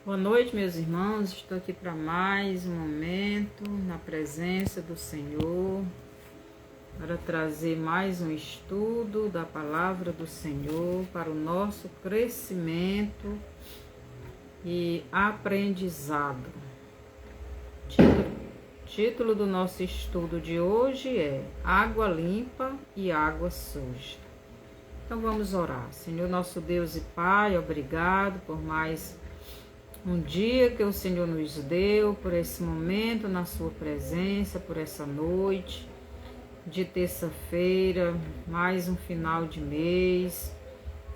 Boa noite, meus irmãos. Estou aqui para mais um momento na presença do Senhor, para trazer mais um estudo da palavra do Senhor para o nosso crescimento e aprendizado. Título do nosso estudo de hoje é Água Limpa e Água Suja. Então vamos orar. Senhor nosso Deus e Pai, obrigado por mais um dia que o Senhor nos deu, por esse momento na sua presença, por essa noite de terça-feira, mais um final de mês.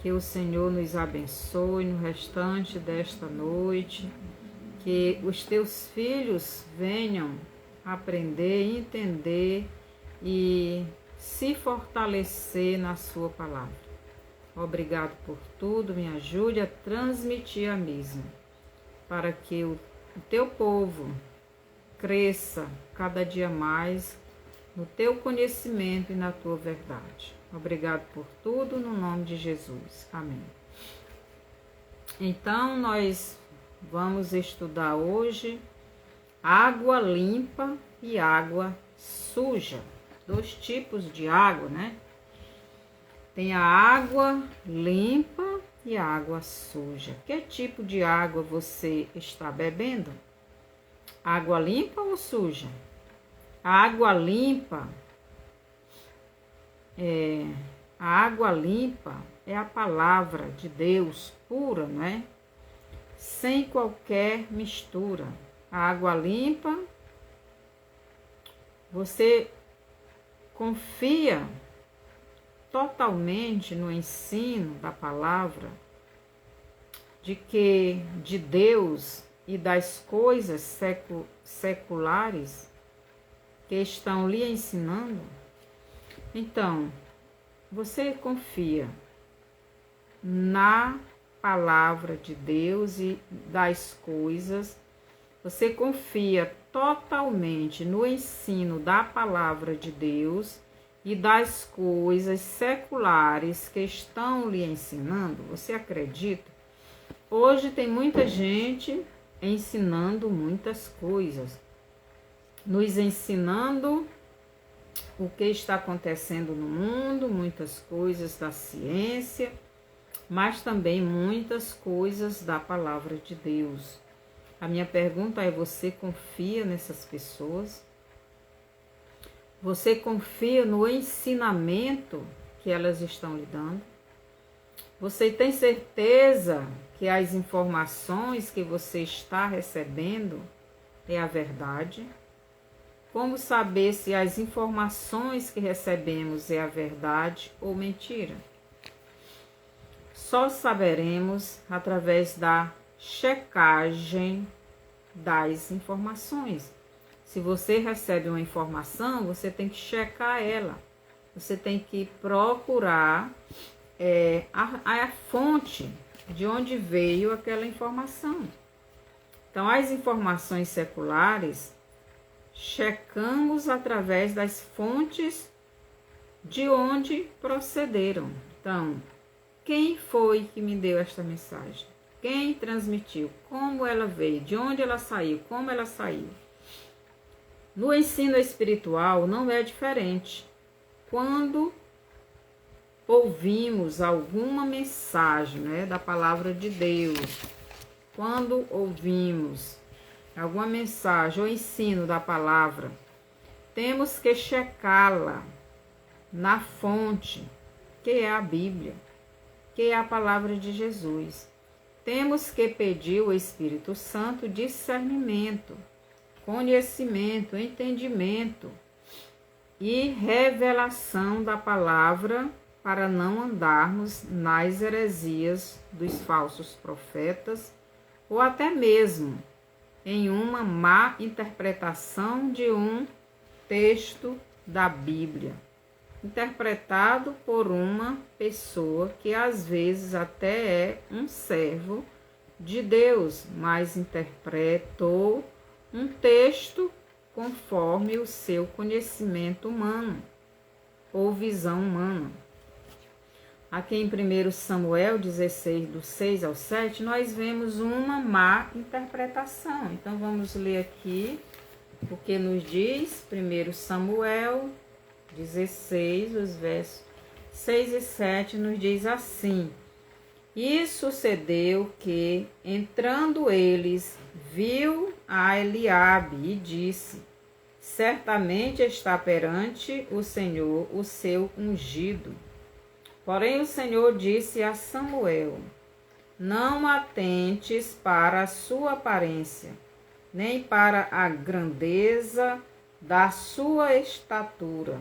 Que o Senhor nos abençoe no restante desta noite, que os teus filhos venham aprender, entender e se fortalecer na sua palavra. Obrigado por tudo, me ajude a transmitir a mesma, para que o teu povo cresça cada dia mais no teu conhecimento e na tua verdade. Obrigado por tudo, no nome de Jesus. Amém. Então, nós vamos estudar hoje água limpa e água suja. Dois tipos de água, né? Tem a água limpa e água suja. Que tipo de água você está bebendo? Água limpa ou suja? A água limpa é a palavra de Deus pura, né? Sem qualquer mistura. A água limpa, você confia totalmente no ensino da palavra de Deus e das coisas seculares que estão lhe ensinando. Então, você confia na palavra de Deus e das coisas, você confia totalmente no ensino da palavra de Deus e das coisas seculares que estão lhe ensinando? Você acredita? Hoje tem muita gente ensinando muitas coisas, nos ensinando o que está acontecendo no mundo, muitas coisas da ciência, mas também muitas coisas da palavra de Deus. A minha pergunta é: você confia nessas pessoas? Você confia no ensinamento que elas estão lhe dando? Você tem certeza que as informações que você está recebendo é a verdade? Como saber se as informações que recebemos é a verdade ou mentira? Só saberemos através da checagem das informações. Se você recebe uma informação, você tem que checar ela. Você tem que procurar a fonte de onde veio aquela informação. Então, as informações seculares, checamos através das fontes de onde procederam. Então, quem foi que me deu esta mensagem? Quem transmitiu? Como ela veio? De onde ela saiu? Como ela saiu? No ensino espiritual não é diferente. Quando ouvimos alguma mensagem, né, da palavra de Deus, quando ouvimos alguma mensagem ou ensino da palavra, temos que checá-la na fonte, que é a Bíblia, que é a palavra de Jesus. Temos que pedir ao Espírito Santo discernimento, conhecimento, entendimento e revelação da palavra, para não andarmos nas heresias dos falsos profetas ou até mesmo em uma má interpretação de um texto da Bíblia, interpretado por uma pessoa que às vezes até é um servo de Deus, mas interpretou um texto conforme o seu conhecimento humano ou visão humana. aqui em 1 Samuel 16, do 6 ao 7, nós vemos uma má interpretação. Então, vamos ler aqui o que nos diz 1 Samuel 16, os versos 6 e 7, nos diz assim: E sucedeu que, entrando eles, viu a Eliabe e disse: Certamente está perante o Senhor o seu ungido. Porém o Senhor disse a Samuel: Não atentes para a sua aparência, nem para a grandeza da sua estatura,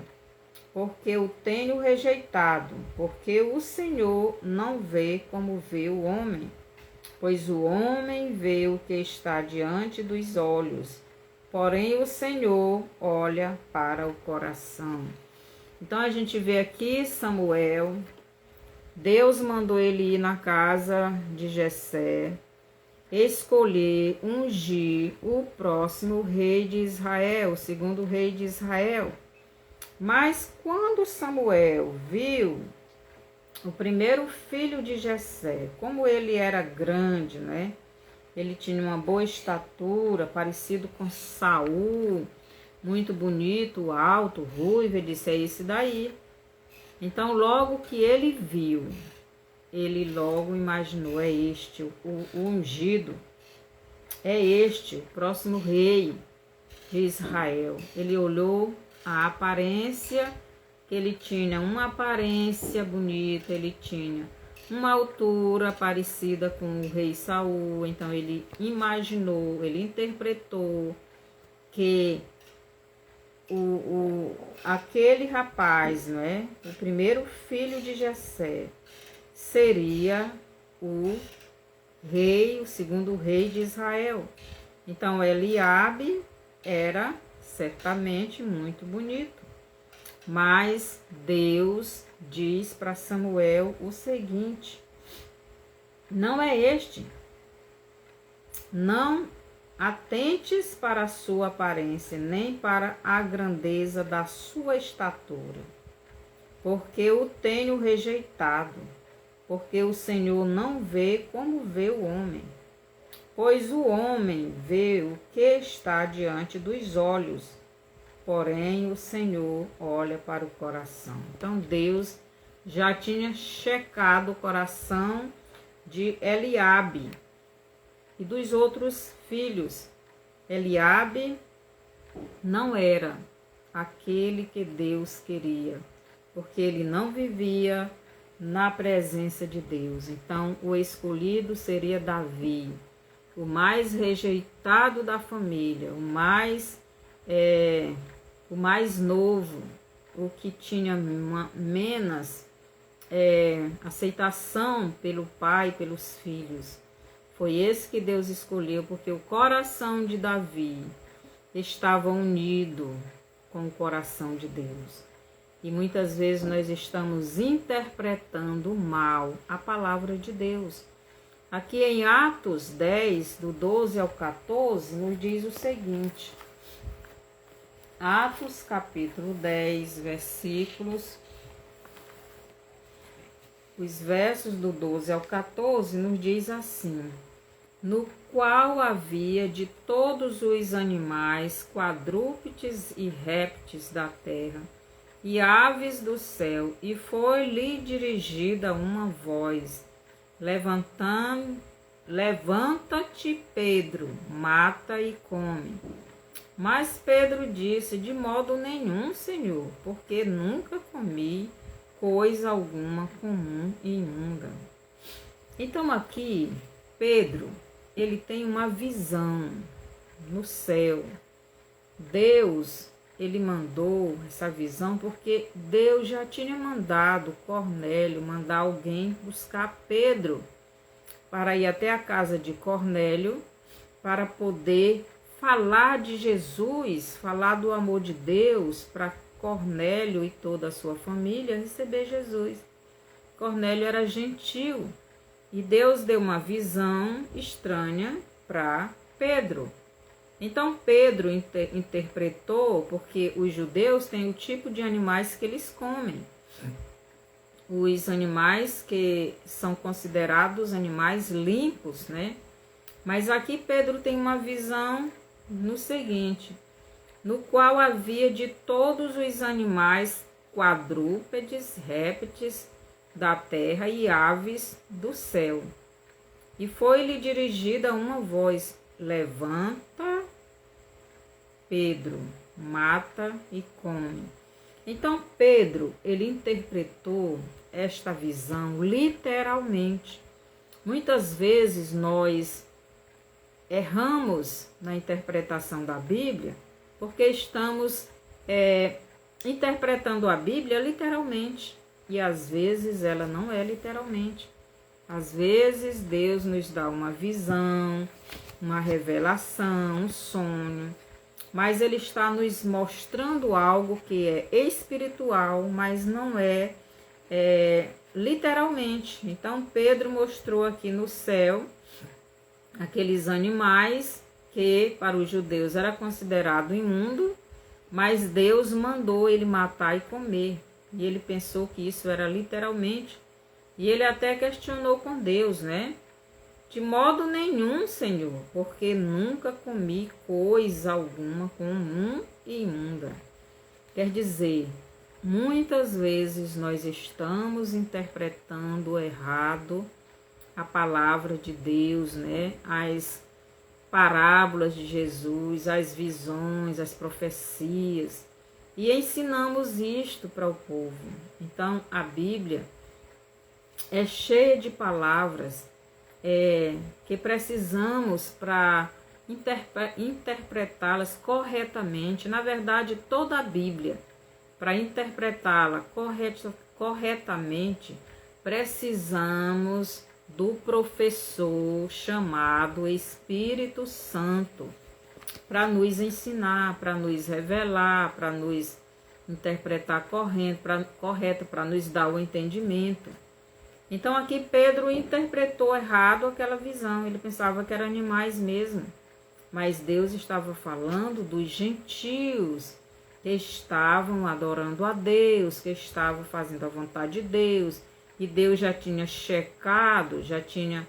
porque o tenho rejeitado, porque o Senhor não vê como vê o homem, pois o homem vê o que está diante dos olhos, porém o Senhor olha para o coração. Então a gente vê aqui Samuel, Deus mandou ele ir na casa de Jessé, escolher, ungir o próximo rei de Israel, o segundo rei de Israel. Mas quando Samuel viu o primeiro filho de Jessé, como ele era grande, né? Ele tinha uma boa estatura, parecido com Saul, muito bonito, alto, ruivo, ele disse: é esse daí. Então, logo que ele viu, ele logo imaginou: é este, o ungido, é este, o próximo rei de Israel. Ele olhou a aparência, que ele tinha uma aparência bonita, ele tinha uma altura parecida com o rei Saul. Então ele imaginou, ele interpretou que aquele rapaz, né, o primeiro filho de Jessé, seria o rei, o segundo rei de Israel. Então Eliabe era certamente muito bonito, mas Deus diz para Samuel o seguinte: não é este, não atentes para a sua aparência, nem para a grandeza da sua estatura, porque o tenho rejeitado, porque o Senhor não vê como vê o homem. Pois o homem vê o que está diante dos olhos, porém o Senhor olha para o coração. Então Deus já tinha checado o coração de Eliabe e dos outros filhos. Eliabe não era aquele que Deus queria, porque ele não vivia na presença de Deus. Então o escolhido seria Davi, o mais rejeitado da família, o mais novo, o que tinha menos aceitação pelo pai e pelos filhos. Foi esse que Deus escolheu, porque o coração de Davi estava unido com o coração de Deus. E muitas vezes nós estamos interpretando mal a palavra de Deus. Aqui em Atos 10, do 12 ao 14, nos diz o seguinte: Atos capítulo 10, versículos, os versos do 12 ao 14 nos diz assim: no qual havia de todos os animais, quadrúpedes e répteis da terra, e aves do céu, e foi-lhe dirigida uma voz: levanta-te, Pedro, mata e come. Mas Pedro disse: de modo nenhum, Senhor, porque nunca comi coisa alguma comum e imunda. Então aqui, Pedro, ele tem uma visão no céu. Deus, ele mandou essa visão porque Deus já tinha mandado Cornélio, mandar alguém buscar Pedro para ir até a casa de Cornélio, para poder falar de Jesus, falar do amor de Deus, para Cornélio e toda a sua família receber Jesus. Cornélio era gentil e Deus deu uma visão estranha para Pedro. Então Pedro interpretou, porque os judeus têm o tipo de animais que eles comem. os animais que são considerados animais limpos, né? Mas aqui Pedro tem uma visão no seguinte, no qual havia de todos os animais quadrúpedes, répteis da terra e aves do céu. E foi-lhe dirigida uma voz: levanta, Pedro, mata e come. Então Pedro, ele interpretou esta visão literalmente. Muitas vezes nós erramos na interpretação da Bíblia porque estamos interpretando a Bíblia literalmente. E às vezes ela não é literalmente. Às vezes Deus nos dá uma visão, uma revelação, um sonho, mas Ele está nos mostrando algo que é espiritual, mas não é literalmente. Então Pedro mostrou aqui no céu aqueles animais que para os judeus era considerado imundo, mas Deus mandou ele matar e comer. E ele pensou que isso era literalmente. E ele até questionou com Deus, né? De modo nenhum, Senhor, porque nunca comi coisa alguma comum e imunda. Quer dizer, muitas vezes nós estamos interpretando errado a palavra de Deus, né? As parábolas de Jesus, as visões, as profecias. E ensinamos isto para o povo. Então, a Bíblia é cheia de palavras que precisamos para interpretá-las corretamente. Na verdade, toda a Bíblia, para interpretá-la corretamente, precisamos do professor chamado Espírito Santo para nos ensinar, para nos revelar, para nos interpretar correto, para nos dar o entendimento. Então aqui Pedro interpretou errado aquela visão, ele pensava que eram animais mesmo, mas Deus estava falando dos gentios que estavam adorando a Deus, que estavam fazendo a vontade de Deus, e Deus já tinha checado, já tinha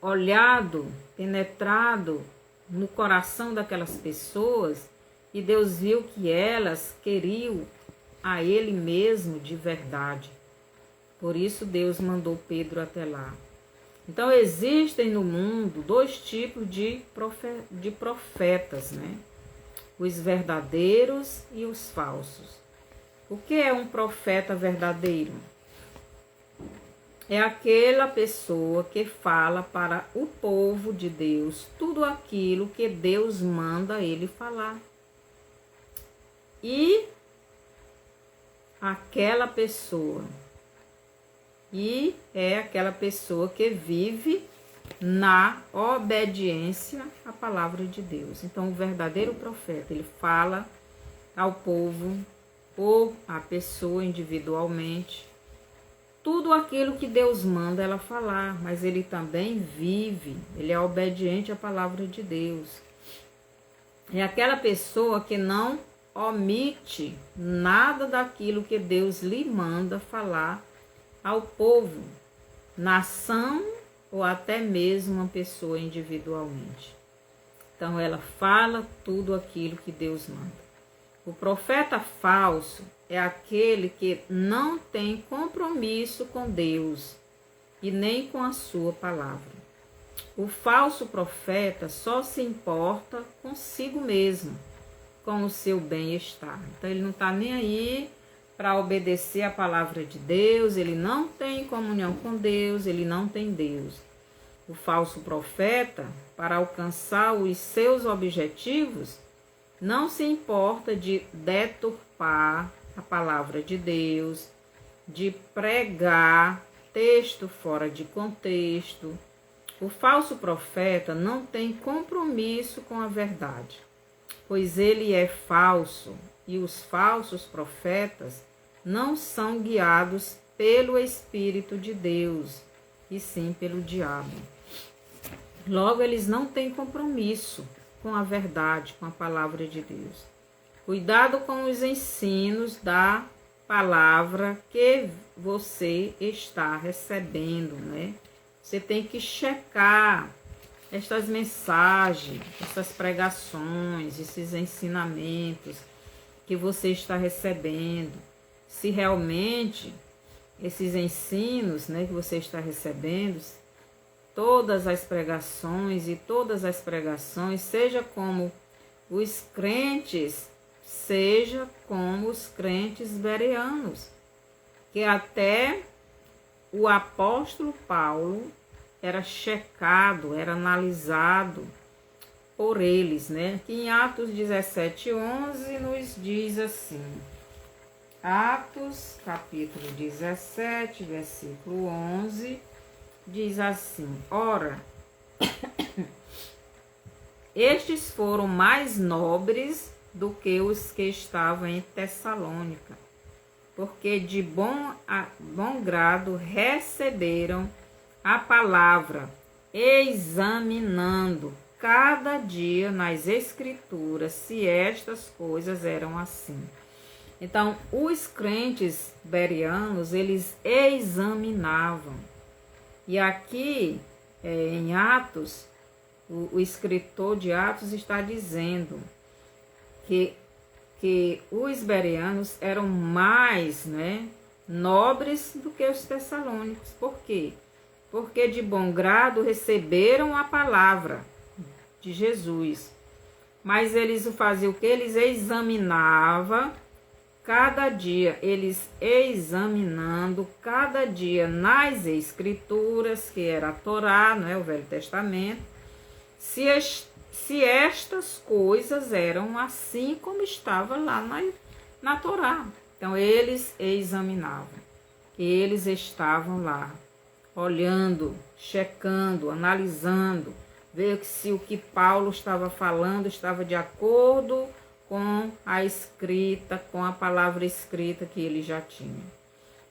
olhado, penetrado no coração daquelas pessoas, e Deus viu que elas queriam a Ele mesmo de verdade. Por isso Deus mandou Pedro até lá. Então existem no mundo dois tipos de profetas, né? Os verdadeiros e os falsos. O que é um profeta verdadeiro? É aquela pessoa que fala para o povo de Deus tudo aquilo que Deus manda ele falar. E aquela pessoa que vive na obediência à palavra de Deus. Então, o verdadeiro profeta, ele fala ao povo ou à pessoa individualmente tudo aquilo que Deus manda ela falar, mas ele também vive, ele é obediente à palavra de Deus. É aquela pessoa que não omite nada daquilo que Deus lhe manda falar ao povo, nação ou até mesmo uma pessoa individualmente. Então ela fala tudo aquilo que Deus manda. O profeta falso é aquele que não tem compromisso com Deus e nem com a sua palavra. O falso profeta só se importa consigo mesmo, com o seu bem-estar. Então ele não está nem aí para obedecer a palavra de Deus, ele não tem comunhão com Deus, ele não tem Deus. O falso profeta, para alcançar os seus objetivos, não se importa de deturpar a palavra de Deus, de pregar texto fora de contexto. O falso profeta não tem compromisso com a verdade, pois ele é falso, e os falsos profetas não são guiados pelo Espírito de Deus, e sim pelo diabo. Logo, eles não têm compromisso com a verdade, com a palavra de Deus. Cuidado com os ensinos da palavra que você está recebendo, né? Você tem que checar estas mensagens, essas pregações, esses ensinamentos que você está recebendo. Se realmente esses ensinos, né, que você está recebendo, todas as pregações seja como os crentes, seja como os crentes bereanos, que até o apóstolo Paulo era checado, era analisado por eles, né? Que em Atos 17:11 nos diz assim, Atos capítulo 17, versículo 11, diz assim, ora, estes foram mais nobres do que os que estavam em Tessalônica, porque de bom grado receberam a palavra, examinando cada dia nas escrituras se estas coisas eram assim. Então, os crentes bereanos, eles examinavam. E aqui, em Atos, o escritor de Atos está dizendo que os bereanos eram mais, né, nobres do que os tessalônicos. Por quê? Porque de bom grado receberam a palavra de Jesus. Mas eles faziam o que? Eles examinavam cada dia, eles examinando cada dia nas escrituras, que era a Torá, né, o Velho Testamento, se estas coisas eram assim como estava lá na Torá. Então, eles examinavam. Eles estavam lá, olhando, checando, analisando, ver se o que Paulo estava falando estava de acordo com a escrita, com a palavra escrita que ele já tinha.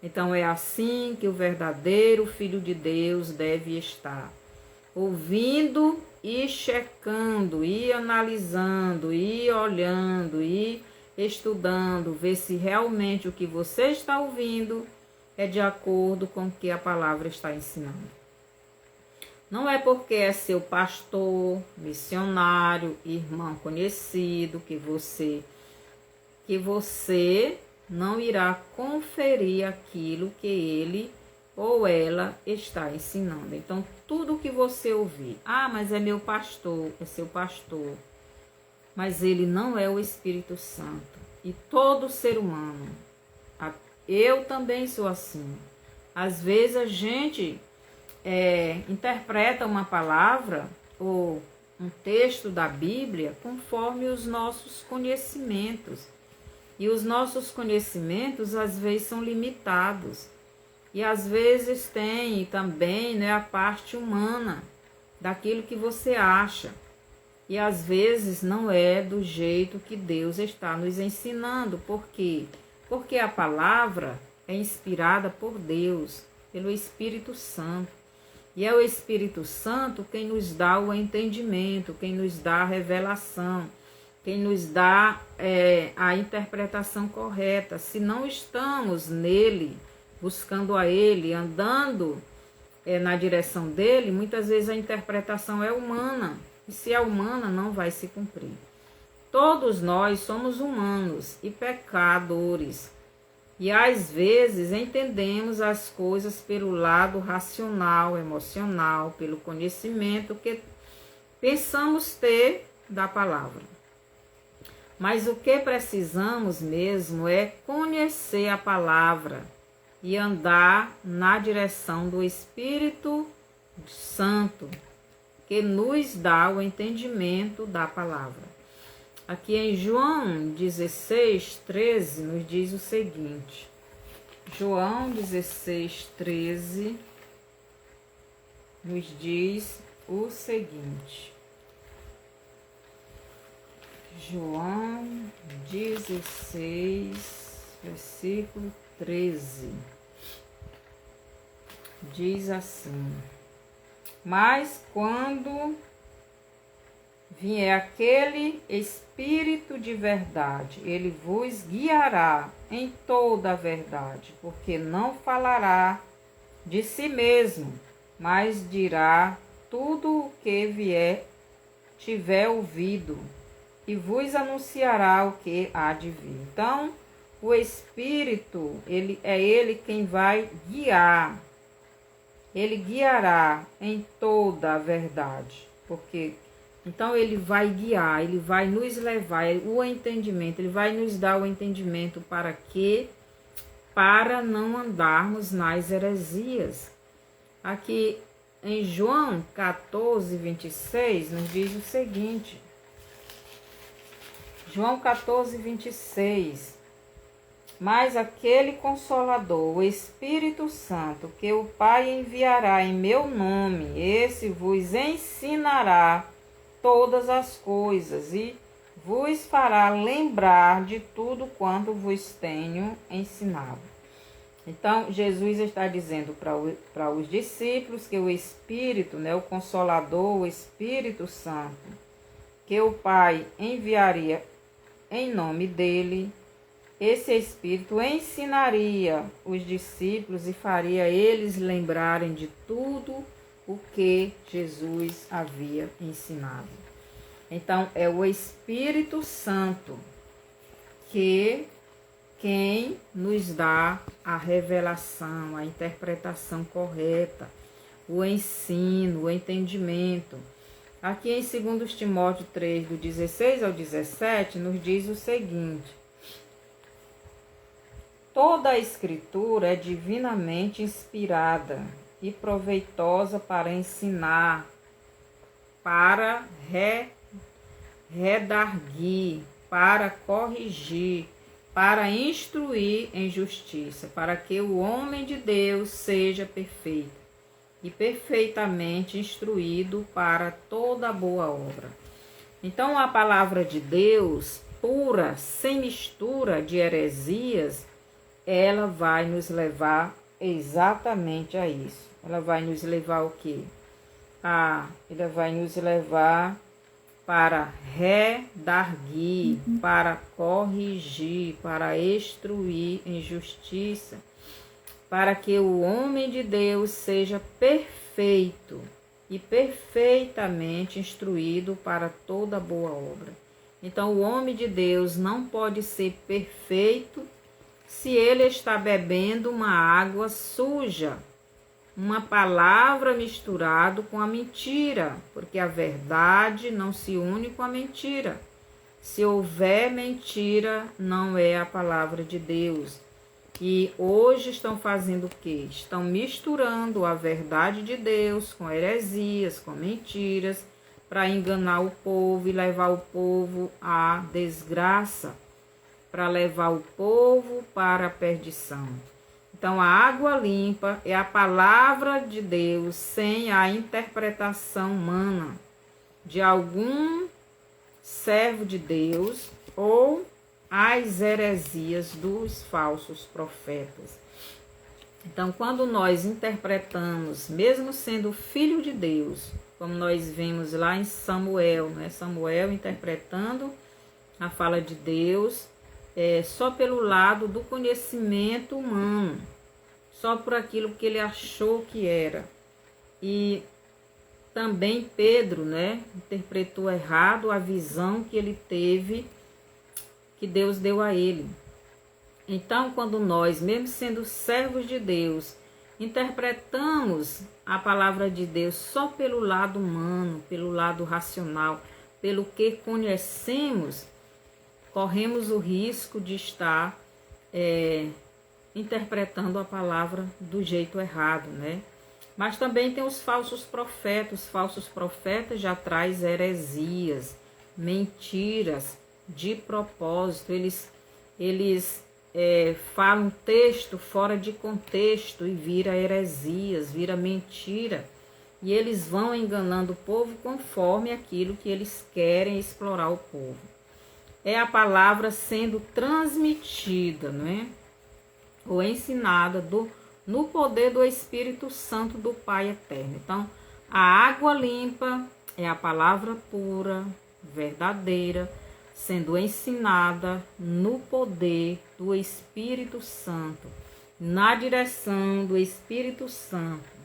Então, é assim que o verdadeiro Filho de Deus deve estar. Ouvindo e checando, e analisando, e olhando, e estudando, ver se realmente o que você está ouvindo é de acordo com o que a palavra está ensinando. Não é porque é seu pastor, missionário, irmão conhecido, que você não irá conferir aquilo que ele ou ela está ensinando. Então, tudo que você ouvir, mas é meu pastor, é seu pastor, mas ele não é o Espírito Santo. E todo ser humano, eu também sou assim. Às vezes a gente interpreta uma palavra ou um texto da Bíblia conforme os nossos conhecimentos. E os nossos conhecimentos às vezes são limitados. E às vezes tem também, né, a parte humana daquilo que você acha. E às vezes não é do jeito que Deus está nos ensinando. Por quê? Porque a palavra é inspirada por Deus, pelo Espírito Santo. E é o Espírito Santo quem nos dá o entendimento, quem nos dá a revelação, quem nos dá a interpretação correta. Se não estamos nele, buscando a ele, andando na direção dele, muitas vezes a interpretação é humana. E se é humana, não vai se cumprir. Todos nós somos humanos e pecadores. E às vezes entendemos as coisas pelo lado racional, emocional, pelo conhecimento que pensamos ter da palavra. Mas o que precisamos mesmo é conhecer a palavra e andar na direção do Espírito Santo, que nos dá o entendimento da palavra. Aqui em João 16:13 nos diz o seguinte. João 16:13 nos diz o seguinte. João 16, versículo 13. Diz assim: mas quando vier aquele Espírito de verdade, ele vos guiará em toda a verdade, porque não falará de si mesmo, mas dirá tudo o que tiver ouvido, e vos anunciará o que há de vir. Então, o Espírito, ele quem vai guiar. Ele guiará em toda a verdade, porque então ele vai guiar, ele vai nos levar o entendimento, ele vai nos dar o entendimento para não andarmos nas heresias. Aqui em João 14, 26, nos diz o seguinte. João 14, 26. Mas aquele Consolador, o Espírito Santo, que o Pai enviará em meu nome, esse vos ensinará todas as coisas e vos fará lembrar de tudo quanto vos tenho ensinado. Então, Jesus está dizendo para os discípulos que o Espírito, o Consolador, o Espírito Santo, que o Pai enviaria em nome dele, esse Espírito ensinaria os discípulos e faria eles lembrarem de tudo o que Jesus havia ensinado. Então, é o Espírito Santo quem nos dá a revelação, a interpretação correta, o ensino, o entendimento. Aqui em 2 Timóteo 3, do 16 ao 17, nos diz o seguinte: toda a Escritura é divinamente inspirada e proveitosa para ensinar, para redarguir, para corrigir, para instruir em justiça, para que o homem de Deus seja perfeito e perfeitamente instruído para toda boa obra. Então, a palavra de Deus, pura, sem mistura de heresias, ela vai nos levar exatamente a isso. Ela vai nos levar o quê? Ela vai nos levar para redarguir, para corrigir, para instruir em justiça, para que o homem de Deus seja perfeito e perfeitamente instruído para toda boa obra. Então, o homem de Deus não pode ser perfeito se ele está bebendo uma água suja, uma palavra misturada com a mentira, porque a verdade não se une com a mentira. Se houver mentira, não é a palavra de Deus. E hoje estão fazendo o quê? Estão misturando a verdade de Deus com heresias, com mentiras, para enganar o povo e levar o povo à desgraça, para levar o povo para a perdição. Então, a água limpa é a palavra de Deus sem a interpretação humana de algum servo de Deus ou as heresias dos falsos profetas. Então, quando nós interpretamos, mesmo sendo filho de Deus, como nós vemos lá em Samuel, Samuel interpretando a fala de Deus, só pelo lado do conhecimento humano, só por aquilo que ele achou que era. E também Pedro, interpretou errado a visão que ele teve, que Deus deu a ele. Então, quando nós, mesmo sendo servos de Deus, interpretamos a palavra de Deus só pelo lado humano, pelo lado racional, pelo que conhecemos, corremos o risco de estar interpretando a palavra do jeito errado, Mas também tem os falsos profetas. Os falsos profetas já traz heresias, mentiras de propósito. Eles falam texto fora de contexto e vira heresias, vira mentira. E eles vão enganando o povo conforme aquilo que eles querem explorar o povo. É a palavra sendo transmitida, ou ensinada no poder do Espírito Santo do Pai Eterno. Então, a água limpa é a palavra pura, verdadeira, sendo ensinada no poder do Espírito Santo, na direção do Espírito Santo,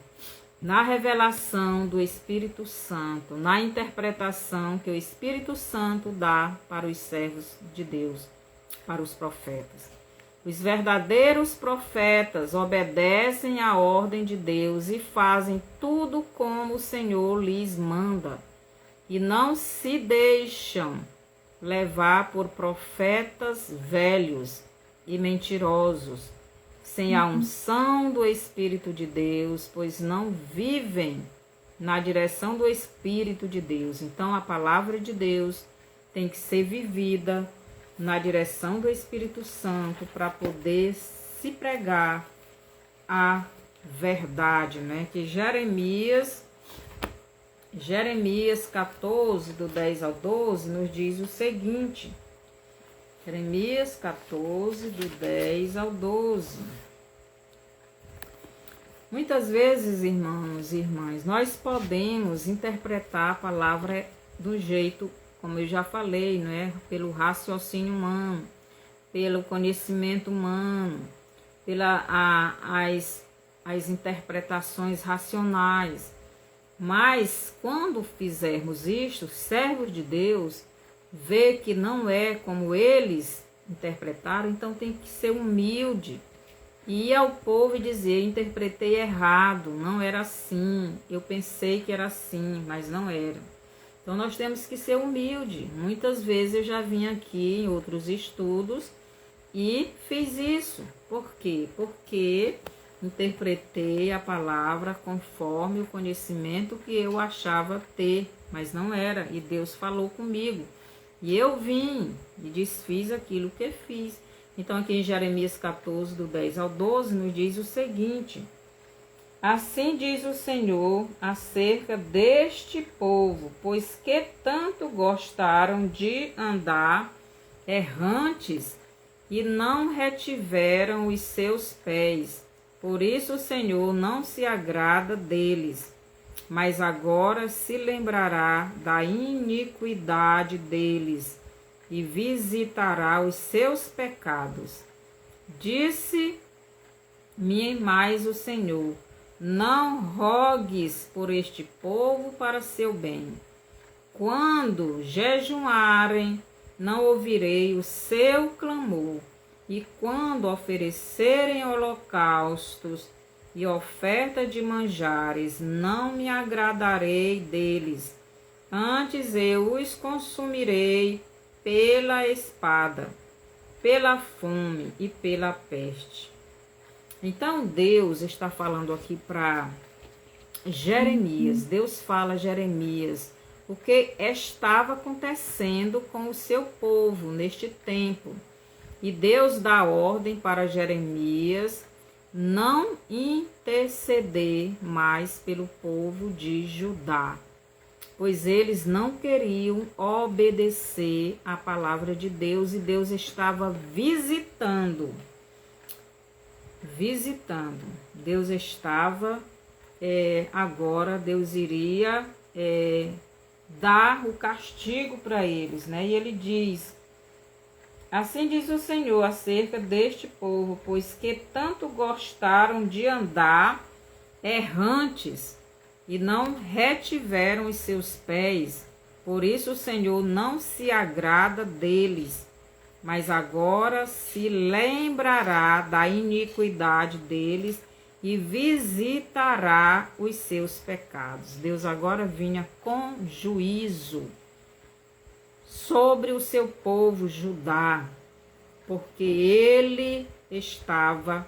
na revelação do Espírito Santo, na interpretação que o Espírito Santo dá para os servos de Deus, para os profetas. Os verdadeiros profetas obedecem à ordem de Deus e fazem tudo como o Senhor lhes manda, e não se deixam levar por profetas velhos e mentirosos, sem a unção do Espírito de Deus, pois não vivem na direção do Espírito de Deus. Então, a palavra de Deus tem que ser vivida na direção do Espírito Santo para poder se pregar a verdade, né? Que Jeremias 14, do 10 ao 12, nos diz o seguinte. Jeremias 14, do 10 ao 12. Muitas vezes, irmãos e irmãs, nós podemos interpretar a palavra do jeito, como eu já falei, não é? Pelo raciocínio humano, pelo conhecimento humano, as interpretações racionais. Mas, quando fizermos isto, servos de Deus, vê que não é como eles interpretaram, então tem que ser humilde e ir ao povo e dizer: interpretei errado, não era assim, eu pensei que era assim, mas não era. Então nós temos que ser humilde. Muitas vezes eu já vim aqui em outros estudos e fiz isso. Por quê? Porque interpretei a palavra conforme o conhecimento que eu achava ter, mas não era, e Deus falou comigo. E eu vim e desfiz aquilo que fiz. Então aqui em Jeremias 14, do 10 ao 12, nos diz o seguinte: assim diz o Senhor acerca deste povo, pois que tanto gostaram de andar errantes e não retiveram os seus pés. Por isso o Senhor não se agrada deles, mas agora se lembrará da iniquidade deles e visitará os seus pecados. Disse-me mais o Senhor: não rogues por este povo para seu bem. Quando jejuarem, não ouvirei o seu clamor, e quando oferecerem holocaustos e oferta de manjares, não me agradarei deles. Antes eu os consumirei pela espada, pela fome e pela peste. Então Deus está falando aqui para Jeremias. Deus fala a Jeremias o que estava acontecendo com o seu povo neste tempo. E Deus dá ordem para Jeremias não interceder mais pelo povo de Judá, pois eles não queriam obedecer à palavra de Deus, e Deus estava visitando. Deus estava, agora Deus iria dar o castigo para eles, né? E ele diz: assim diz o Senhor acerca deste povo, pois que tanto gostaram de andar errantes e não retiveram os seus pés, por isso o Senhor não se agrada deles, mas agora se lembrará da iniquidade deles e visitará os seus pecados. Deus agora vinha com juízo sobre o seu povo Judá, porque ele estava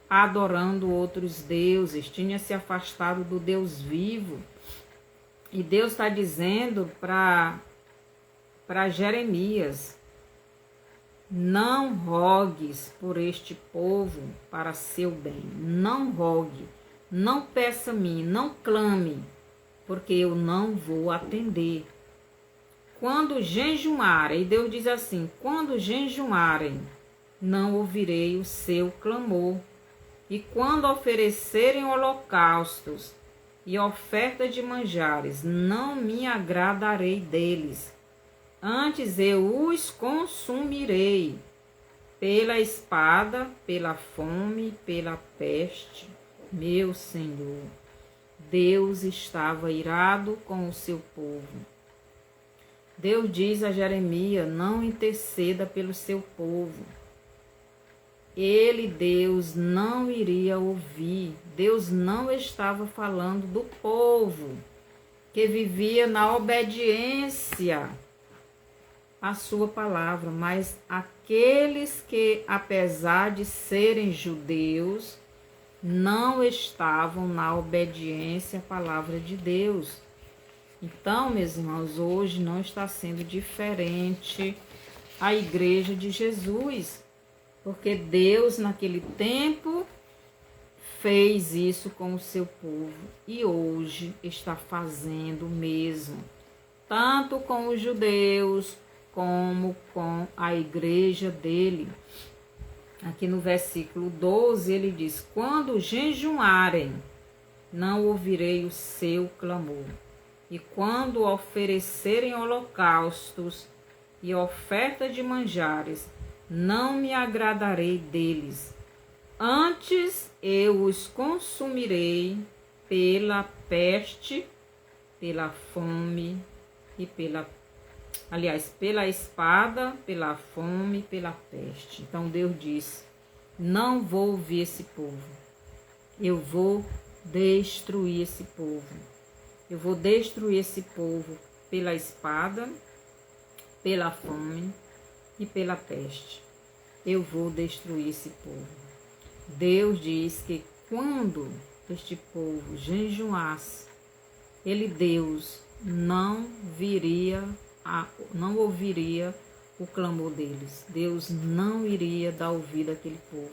adorando outros deuses, tinha se afastado do Deus vivo. E Deus está dizendo para Jeremias: não rogues por este povo para seu bem, não rogue, não peça a mim, não clame, porque eu não vou atender. Quando jejuarem, e Deus diz assim: quando jejuarem, não ouvirei o seu clamor. E quando oferecerem holocaustos e oferta de manjares, não me agradarei deles. antes eu os consumirei pela espada, pela fome, pela peste. Meu Senhor, Deus estava irado com o seu povo. Deus diz a Jeremias: não interceda pelo seu povo. Deus, não iria ouvir. Deus não estava falando do povo que vivia na obediência à sua palavra, mas aqueles que, apesar de serem judeus, não estavam na obediência à palavra de Deus. Então, meus irmãos, hoje não está sendo diferente a igreja de Jesus, porque Deus naquele tempo fez isso com o seu povo e hoje está fazendo o mesmo, tanto com os judeus como com a igreja dele. Aqui no versículo 12 ele diz: quando jejuarem, não ouvirei o seu clamor, e quando oferecerem holocaustos e oferta de manjares, não me agradarei deles. Antes eu os consumirei pela peste, pela fome e pela espada, pela fome e pela peste. Então Deus diz: não vou ouvir esse povo. Eu vou destruir esse povo. Eu vou destruir esse povo pela espada, pela fome e pela peste. Eu vou destruir esse povo. Deus diz que quando este povo jejuasse, Deus não ouviria o clamor deles. Deus não iria dar ouvido àquele povo,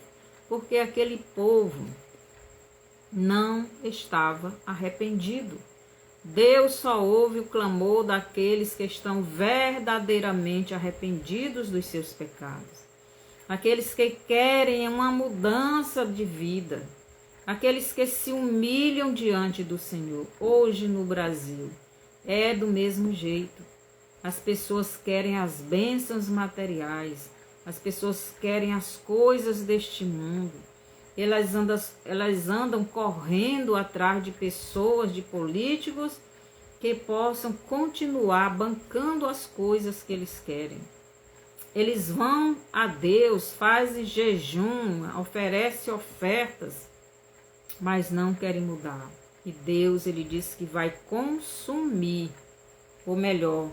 porque aquele povo não estava arrependido. Deus só ouve o clamor daqueles que estão verdadeiramente arrependidos dos seus pecados. Aqueles que querem uma mudança de vida. Aqueles que se humilham diante do Senhor. Hoje no Brasil é do mesmo jeito. As pessoas querem as bênçãos materiais. As pessoas querem as coisas deste mundo. Elas andam correndo atrás de pessoas, de políticos, que possam continuar bancando as coisas que eles querem. Eles vão a Deus, fazem jejum, oferecem ofertas, mas não querem mudar. E Deus, ele disse que vai consumir, ou melhor,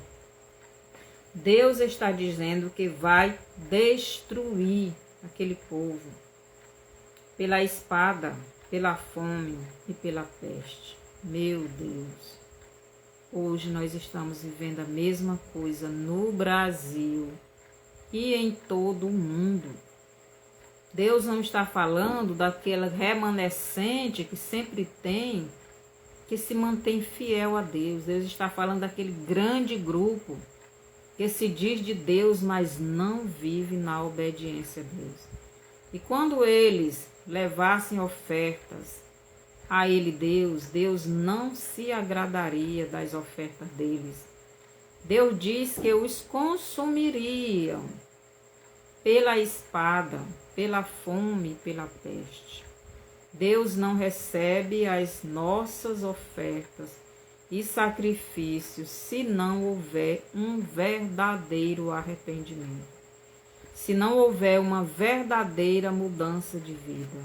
Deus está dizendo que vai destruir aquele povo pela espada, pela fome e pela peste. Meu Deus, hoje nós estamos vivendo a mesma coisa no Brasil e em todo o mundo. Deus não está falando daquela remanescente que sempre tem, que se mantém fiel a Deus. Deus está falando daquele grande grupo que se diz de Deus, mas não vive na obediência a Deus. E quando eles levassem ofertas a Deus não se agradaria das ofertas deles. Deus diz que os consumiriam pela espada, pela fome e pela peste. Deus não recebe as nossas ofertas e sacrifícios se não houver um verdadeiro arrependimento. Se não houver uma verdadeira mudança de vida.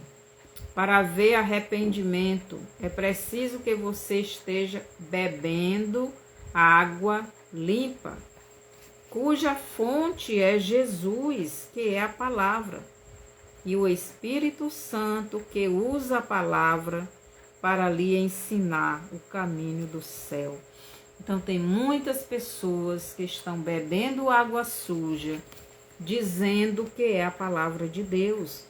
Para haver arrependimento, é preciso que você esteja bebendo água limpa, cuja fonte é Jesus, que é a palavra, e o Espírito Santo, que usa a palavra para lhe ensinar o caminho do céu. Então, tem muitas pessoas que estão bebendo água suja, dizendo que é a palavra de Deus,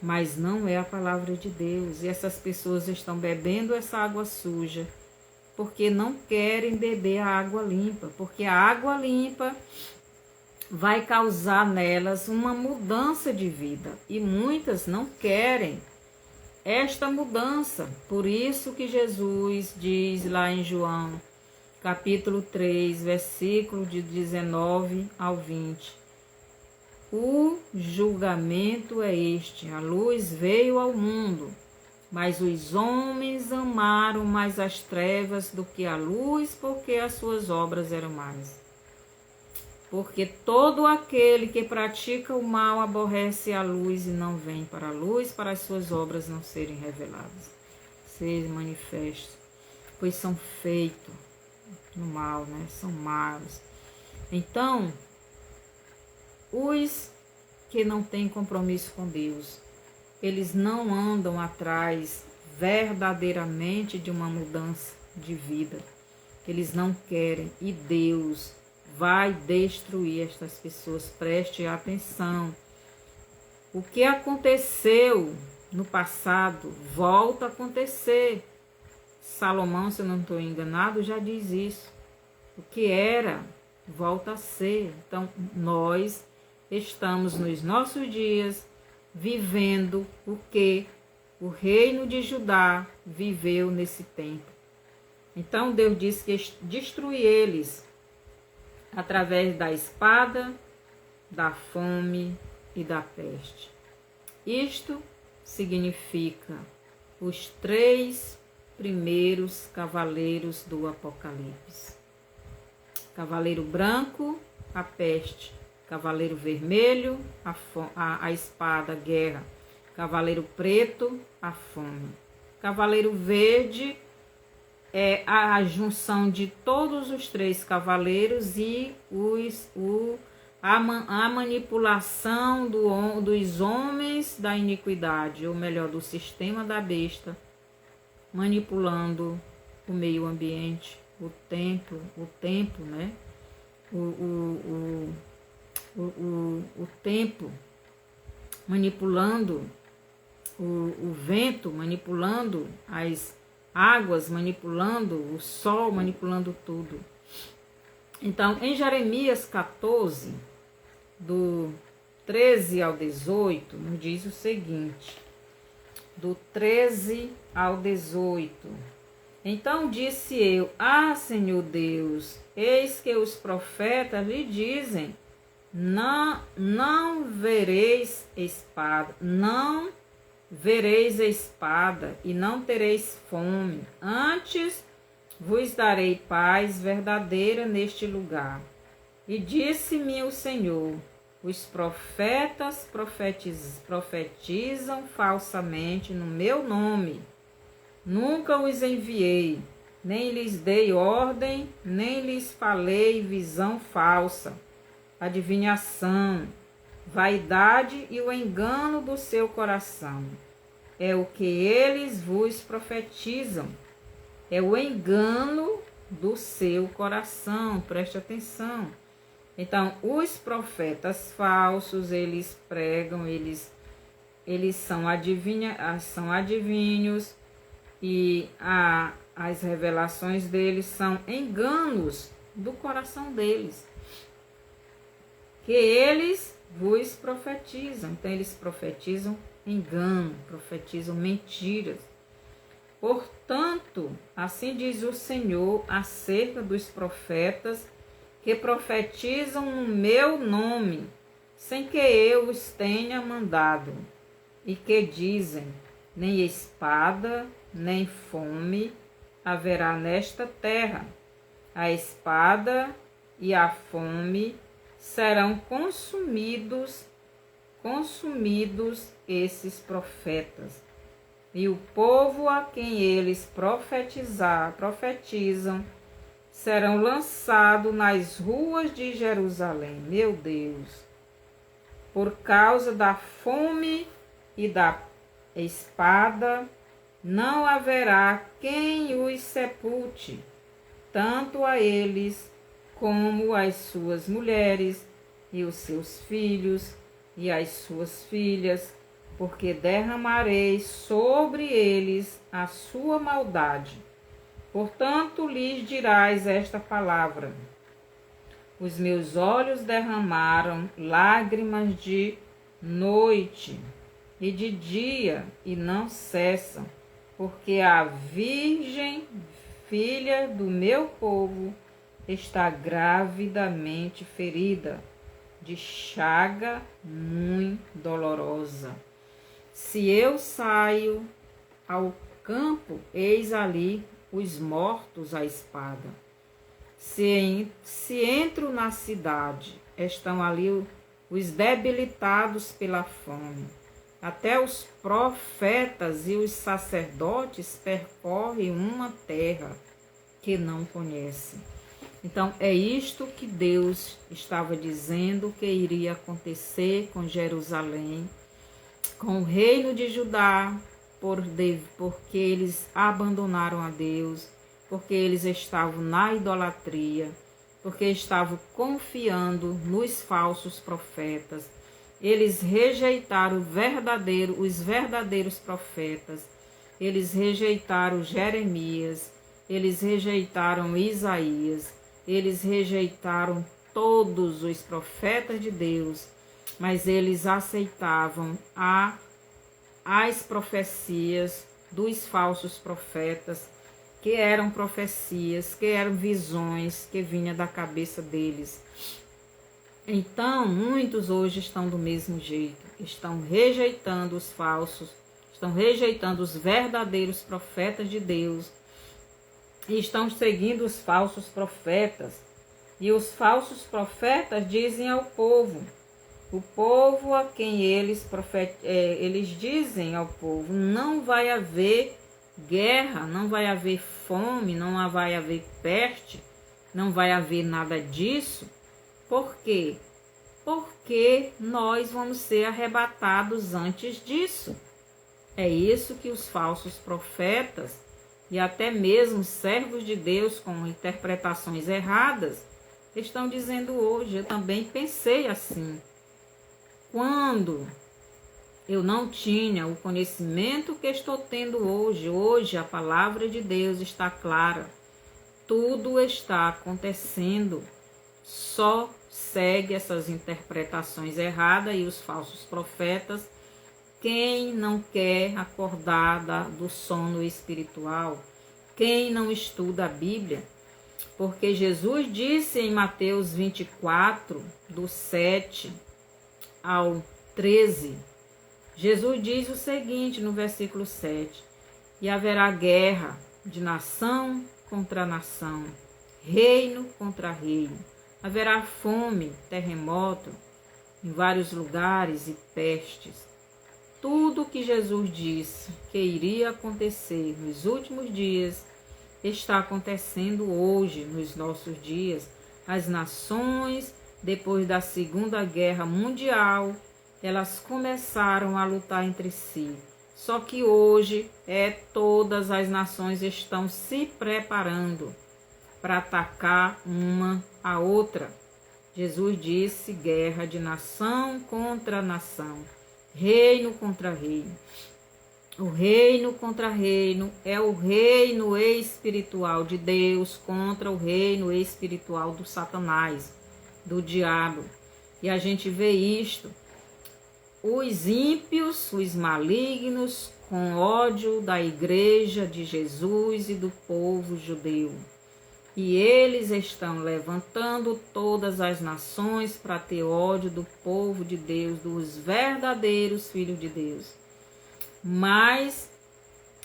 mas não é a palavra de Deus. E essas pessoas estão bebendo essa água suja porque não querem beber a água limpa, porque a água limpa vai causar nelas uma mudança de vida, e muitas não querem esta mudança. Por isso que Jesus diz lá em João capítulo 3, versículo de 19 ao 20. O julgamento é este: a luz veio ao mundo, mas os homens amaram mais as trevas do que a luz, porque as suas obras eram más. Porque todo aquele que pratica o mal aborrece a luz e não vem para a luz, para as suas obras não serem reveladas, serem manifestas, pois são feitos no mal, né? São maus. Então, os que não têm compromisso com Deus, eles não andam atrás verdadeiramente de uma mudança de vida. Eles não querem, e Deus vai destruir estas pessoas. Preste atenção. O que aconteceu no passado volta a acontecer. Salomão, se eu não estou enganado, já diz isso. O que era, volta a ser. Então, nós estamos nos nossos dias vivendo o que o reino de Judá viveu nesse tempo. Então, Deus disse que destruir eles através da espada, da fome e da peste. Isto significa os 3 primeiros cavaleiros do Apocalipse. Cavaleiro branco, a peste. Cavaleiro vermelho, a espada, a guerra. Cavaleiro preto, a fome. Cavaleiro verde é a junção de todos os 3 cavaleiros e a manipulação dos homens da iniquidade, ou melhor, do sistema da besta, manipulando o meio ambiente, o tempo, né? O tempo, manipulando o vento, manipulando as águas, manipulando o sol, manipulando tudo. Então, em Jeremias 14, do 13 ao 18, nos diz o seguinte, do 13 ao 18. Então disse eu: Ah, Senhor Deus, eis que os profetas lhe dizem: não vereis espada, não vereis espada e não tereis fome, antes vos darei paz verdadeira neste lugar. E disse-me o Senhor: os profetas profetizam falsamente no meu nome. Nunca os enviei, nem lhes dei ordem, nem lhes falei visão falsa, adivinhação, vaidade e o engano do seu coração. É o que eles vos profetizam. É o engano do seu coração. Preste atenção. Então, os profetas falsos, eles pregam, eles são adivinhos e as revelações deles são enganos do coração deles, que eles vos profetizam. Então, eles profetizam engano, profetizam mentiras. Portanto, assim diz o Senhor acerca dos profetas que profetizam no meu nome, sem que eu os tenha mandado, e que dizem: nem espada, nem fome haverá nesta terra. A espada e a fome serão consumidos esses profetas. E o povo a quem eles profetizam serão lançados nas ruas de Jerusalém. Meu Deus! Por causa da fome e da espada, não haverá quem os sepulte, tanto a eles como as suas mulheres e os seus filhos e as suas filhas, porque derramarei sobre eles a sua maldade. Portanto, lhes dirás esta palavra: os meus olhos derramaram lágrimas de noite e de dia, e não cessam, porque a Virgem filha do meu povo está gravidamente ferida, de chaga muito dolorosa. Se eu saio ao campo, eis ali os mortos à espada. Se entro na cidade, estão ali os debilitados pela fome. Até os profetas e os sacerdotes percorrem uma terra que não conhecem. Então, é isto que Deus estava dizendo que iria acontecer com Jerusalém, com o reino de Judá, porque eles abandonaram a Deus, porque eles estavam na idolatria, porque estavam confiando nos falsos profetas. Eles rejeitaram os verdadeiros profetas, eles rejeitaram Jeremias, eles rejeitaram Isaías, eles rejeitaram todos os profetas de Deus, mas eles aceitavam as profecias dos falsos profetas, que eram profecias, que eram visões que vinham da cabeça deles. Então, muitos hoje estão do mesmo jeito, estão rejeitando os falsos, estão rejeitando os verdadeiros profetas de Deus e estão seguindo os falsos profetas. E os falsos profetas dizem ao povo, o povo a quem eles dizem ao povo, não vai haver guerra, não vai haver fome, não vai haver peste, não vai haver nada disso. Por quê? Porque nós vamos ser arrebatados antes disso. É isso que os falsos profetas e até mesmo servos de Deus com interpretações erradas estão dizendo hoje. Eu também pensei assim. Quando eu não tinha o conhecimento que estou tendo hoje a palavra de Deus está clara. Tudo está acontecendo. Só segue essas interpretações erradas e os falsos profetas quem não quer acordar do sono espiritual, quem não estuda a Bíblia. Porque Jesus disse em Mateus 24, do 7 ao 13, Jesus diz o seguinte no versículo 7, e haverá guerra de nação contra nação, reino contra reino. Haverá fome, terremoto em vários lugares e pestes. Tudo que Jesus disse que iria acontecer nos últimos dias está acontecendo hoje, nos nossos dias. As nações, depois da Segunda Guerra Mundial, elas começaram a lutar entre si. Só que hoje todas as nações estão se preparando para atacar uma a outra. Jesus disse guerra de nação contra nação, reino contra reino. O reino contra reino é o reino espiritual de Deus contra o reino espiritual do Satanás, do diabo. E a gente vê isto. Os ímpios, os malignos, com ódio da igreja de Jesus e do povo judeu. E eles estão levantando todas as nações para ter ódio do povo de Deus, dos verdadeiros filhos de Deus. Mas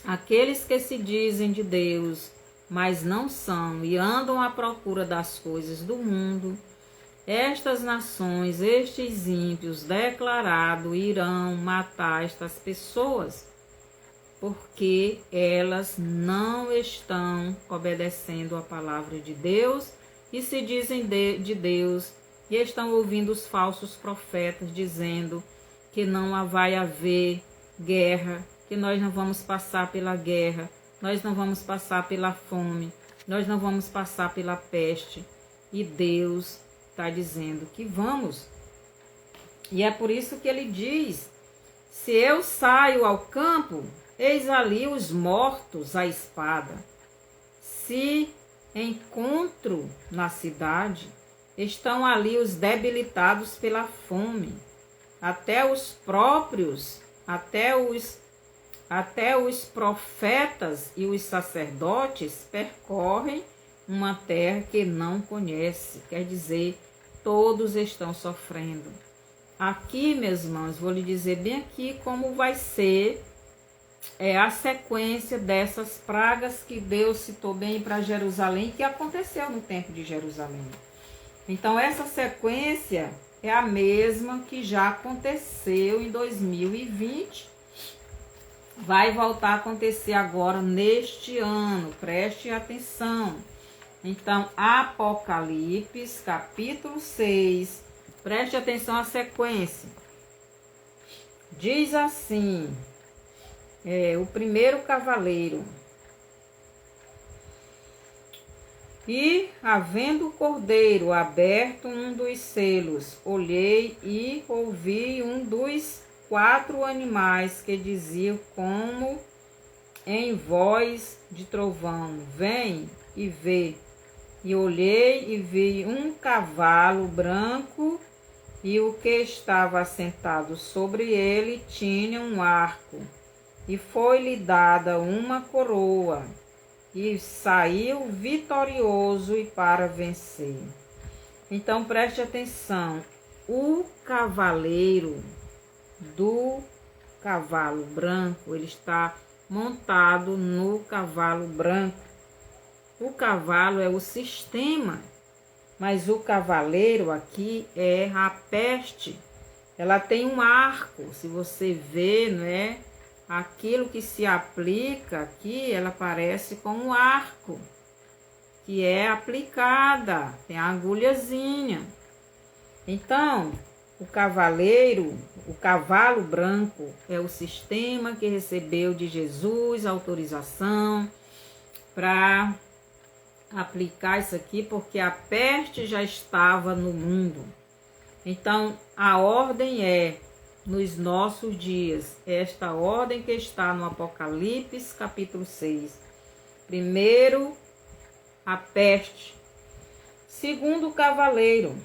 aqueles que se dizem de Deus, mas não são, e andam à procura das coisas do mundo, estas nações, estes ímpios declarado, irão matar estas pessoas, porque elas não estão obedecendo a palavra de Deus e se dizem de Deus e estão ouvindo os falsos profetas dizendo que não vai haver guerra, que nós não vamos passar pela guerra, nós não vamos passar pela fome, nós não vamos passar pela peste. E Deus está dizendo que vamos. E é por isso que ele diz, se eu saio ao campo, eis ali os mortos à espada. Se encontro na cidade, estão ali os debilitados pela fome. Até os próprios, até os profetas e os sacerdotes percorrem uma terra que não conhece. Quer dizer, todos estão sofrendo. Aqui, meus irmãos, vou lhe dizer bem aqui como vai ser a sequência dessas pragas que Deus citou bem para Jerusalém, que aconteceu no tempo de Jerusalém. Então, essa sequência é a mesma que já aconteceu em 2020. Vai voltar a acontecer agora neste ano. Preste atenção. Então, Apocalipse, capítulo 6. Preste atenção à sequência. Diz assim, o primeiro cavaleiro. E, havendo o cordeiro aberto um dos selos, olhei e ouvi um dos 4 animais que diziam como em voz de trovão, vem e vê. E olhei e vi um cavalo branco, e o que estava assentado sobre ele tinha um arco, e foi-lhe dada uma coroa, e saiu vitorioso e para vencer. Então preste atenção, o cavaleiro do cavalo branco, ele está montado no cavalo branco. O cavalo é o sistema, mas o cavaleiro aqui é a peste. Ela tem um arco, se você vê, né? Aquilo que se aplica aqui, ela parece com um arco, que é aplicada, tem a agulhazinha. Então, o cavalo branco é o sistema que recebeu de Jesus autorização para aplicar isso aqui, porque a peste já estava no mundo. Então, a ordem é, nos nossos dias, esta ordem que está no Apocalipse, capítulo 6. Primeiro, a peste. Segundo, o cavaleiro.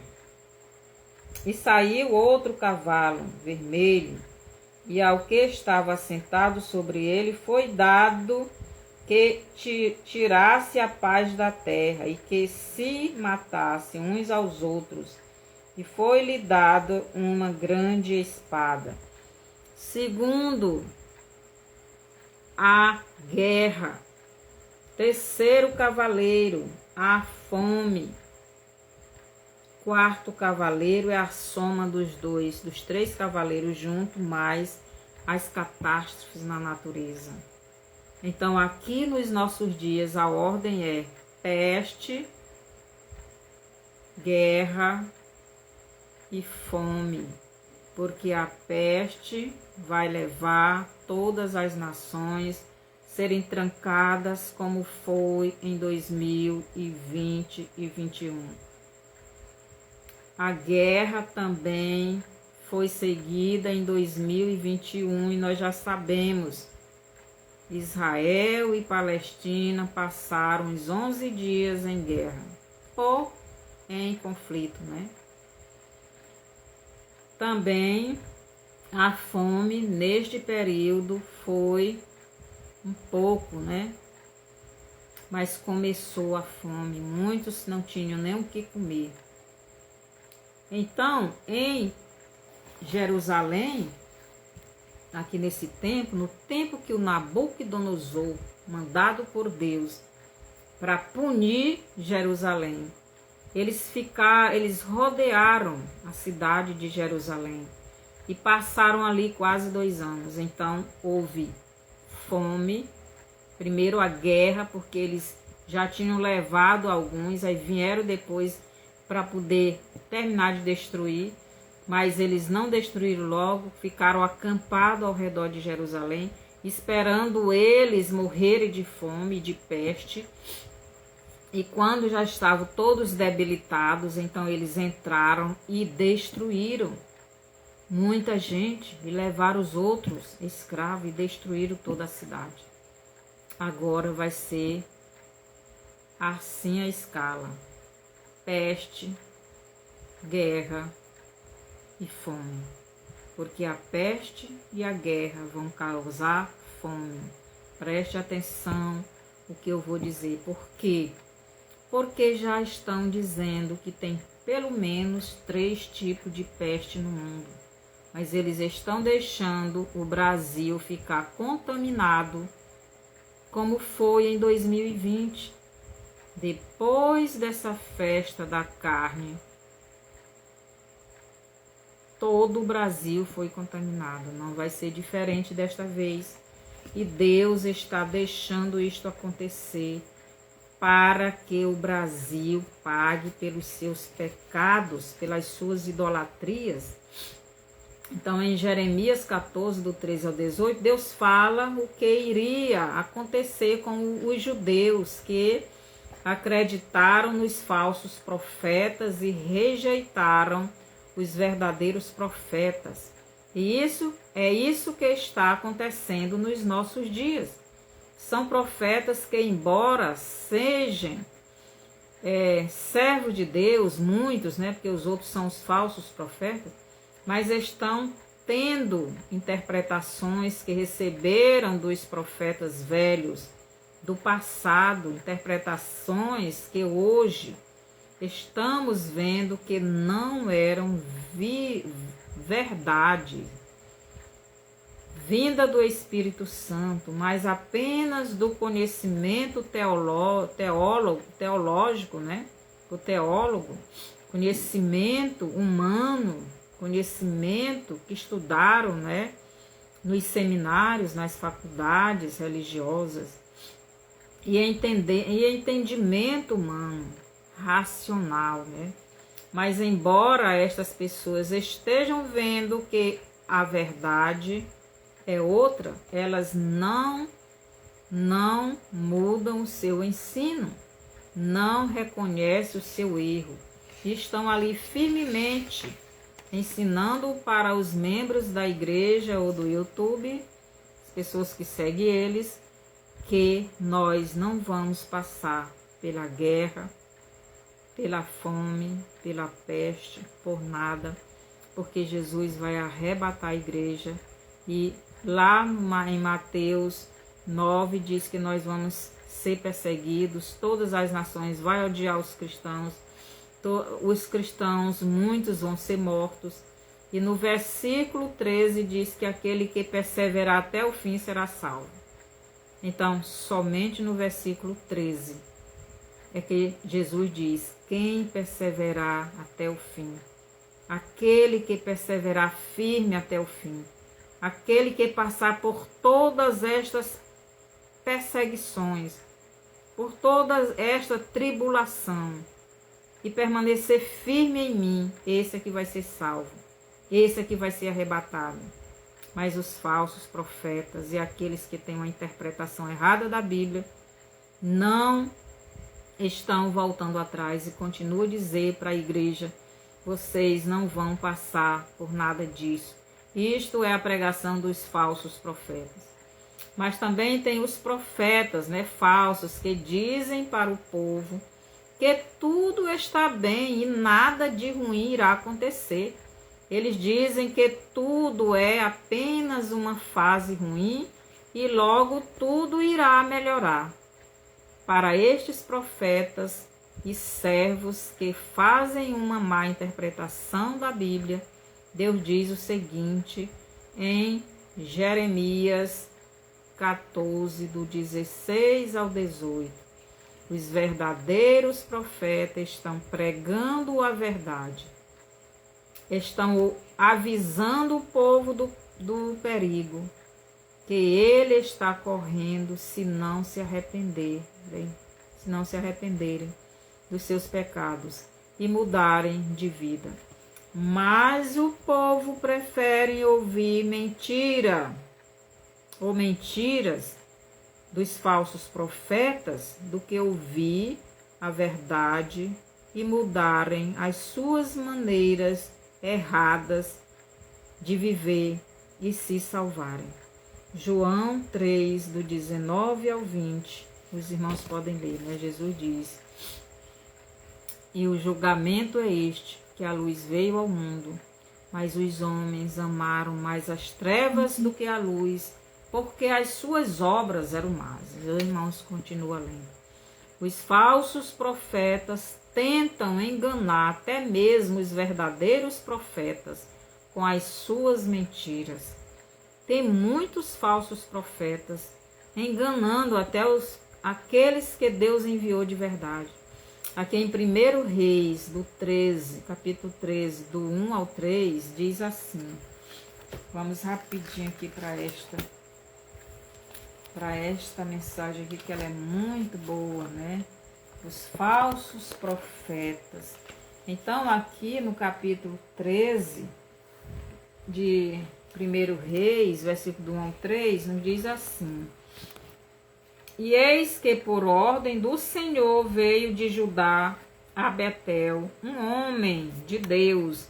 E saiu outro cavalo vermelho, e ao que estava assentado sobre ele foi dado que tirasse a paz da terra, e que se matassem uns aos outros, e foi-lhe dada uma grande espada. Segundo, a guerra. Terceiro cavaleiro, a fome. Quarto cavaleiro é a soma dos 3 cavaleiros juntos, mais as catástrofes na natureza. Então, aqui nos nossos dias, a ordem é peste, guerra e fome, porque a peste vai levar todas as nações serem trancadas como foi em 2020 e 2021. A guerra também foi seguida em 2021 e nós já sabemos. Israel e Palestina passaram os 11 dias em guerra, ou em conflito, né? Também a fome neste período foi um pouco, né? Mas começou a fome, muitos não tinham nem o que comer. Então, em Jerusalém, aqui nesse tempo, no tempo que o Nabucodonosor, mandado por Deus para punir Jerusalém, eles rodearam a cidade de Jerusalém e passaram ali quase 2 anos. Então houve fome, primeiro a guerra, porque eles já tinham levado alguns, aí vieram depois para poder terminar de destruir, mas eles não destruíram logo, ficaram acampados ao redor de Jerusalém, esperando eles morrerem de fome e de peste. E quando já estavam todos debilitados, então eles entraram e destruíram muita gente e levaram os outros escravos e destruíram toda a cidade. Agora vai ser assim a escala: peste, guerra e fome, porque a peste e a guerra vão causar fome. Preste atenção o que eu vou dizer. Por quê? Porque já estão dizendo que tem pelo menos 3 tipos de peste no mundo. Mas eles estão deixando o Brasil ficar contaminado, como foi em 2020. Depois dessa festa da carne, todo o Brasil foi contaminado. Não vai ser diferente desta vez. E Deus está deixando isto acontecer para que o Brasil pague pelos seus pecados, pelas suas idolatrias. Então, em Jeremias 14, do 13 ao 18, Deus fala o que iria acontecer com os judeus que acreditaram nos falsos profetas e rejeitaram os verdadeiros profetas. E isso que está acontecendo nos nossos dias. São profetas que, embora sejam servos de Deus, muitos, né, porque os outros são os falsos profetas, mas estão tendo interpretações que receberam dos profetas velhos do passado, interpretações que hoje estamos vendo que não eram verdade, vinda do Espírito Santo, mas apenas do conhecimento teológico, né? O teólogo, conhecimento humano, conhecimento que estudaram, né? Nos seminários, nas faculdades religiosas, e entendimento humano, racional, né? Mas embora estas pessoas estejam vendo que a verdade é outra, elas não mudam o seu ensino, não reconhecem o seu erro. Estão ali firmemente ensinando para os membros da igreja ou do YouTube, as pessoas que seguem eles, que nós não vamos passar pela guerra, pela fome, pela peste, por nada, porque Jesus vai arrebatar a igreja. E lá em Mateus 9 diz que nós vamos ser perseguidos, todas as nações vão odiar os cristãos, muitos vão ser mortos. E no versículo 13 diz que aquele que perseverar até o fim será salvo. Então, somente no versículo 13 é que Jesus diz: quem perseverar até o fim, aquele que perseverar firme até o fim, aquele que passar por todas estas perseguições, por toda esta tribulação e permanecer firme em mim, esse é que vai ser salvo, esse é que vai ser arrebatado. Mas os falsos profetas e aqueles que têm uma interpretação errada da Bíblia não estão voltando atrás e continuam a dizer para a igreja: vocês não vão passar por nada disso. Isto é a pregação dos falsos profetas. Mas também tem os profetas, né, falsos, que dizem para o povo que tudo está bem e nada de ruim irá acontecer. Eles dizem que tudo é apenas uma fase ruim e logo tudo irá melhorar. Para estes profetas e servos que fazem uma má interpretação da Bíblia, Deus diz o seguinte em Jeremias 14, do 16 ao 18. Os verdadeiros profetas estão pregando a verdade. Estão avisando o povo do perigo que ele está correndo se não se arrependerem dos seus pecados e mudarem de vida. Mas o povo prefere ouvir mentira ou mentiras dos falsos profetas do que ouvir a verdade e mudarem as suas maneiras erradas de viver e se salvarem. João 3, do 19 ao 20, os irmãos podem ler, né? Jesus diz: e o julgamento é este, que a luz veio ao mundo, mas os homens amaram mais as trevas do que a luz, porque as suas obras eram más. Os irmãos continuam lendo. Os falsos profetas tentam enganar até mesmo os verdadeiros profetas com as suas mentiras. Tem muitos falsos profetas enganando até aqueles que Deus enviou de verdade. Aqui em 1 Reis, do 13, capítulo 13, do 1 ao 3, diz assim. Vamos rapidinho aqui para esta mensagem aqui, que ela é muito boa, né? Os falsos profetas. Então, aqui no capítulo 13 de 1 Reis, versículo do 1 ao 3, nos diz assim: E eis que por ordem do Senhor veio de Judá a Betel um homem de Deus,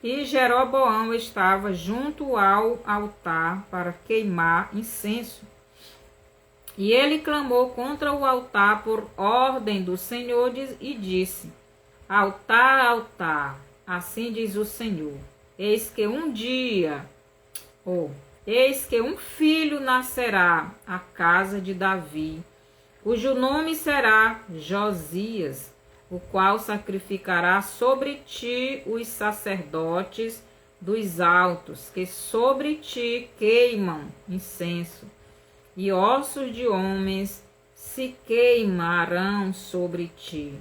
e Jeroboão estava junto ao altar para queimar incenso. E ele clamou contra o altar por ordem do Senhor e disse: Altar, altar, assim diz o Senhor, eis que um filho nascerá à casa de Davi, cujo nome será Josias, o qual sacrificará sobre ti os sacerdotes dos altos, que sobre ti queimam incenso, e ossos de homens se queimarão sobre ti.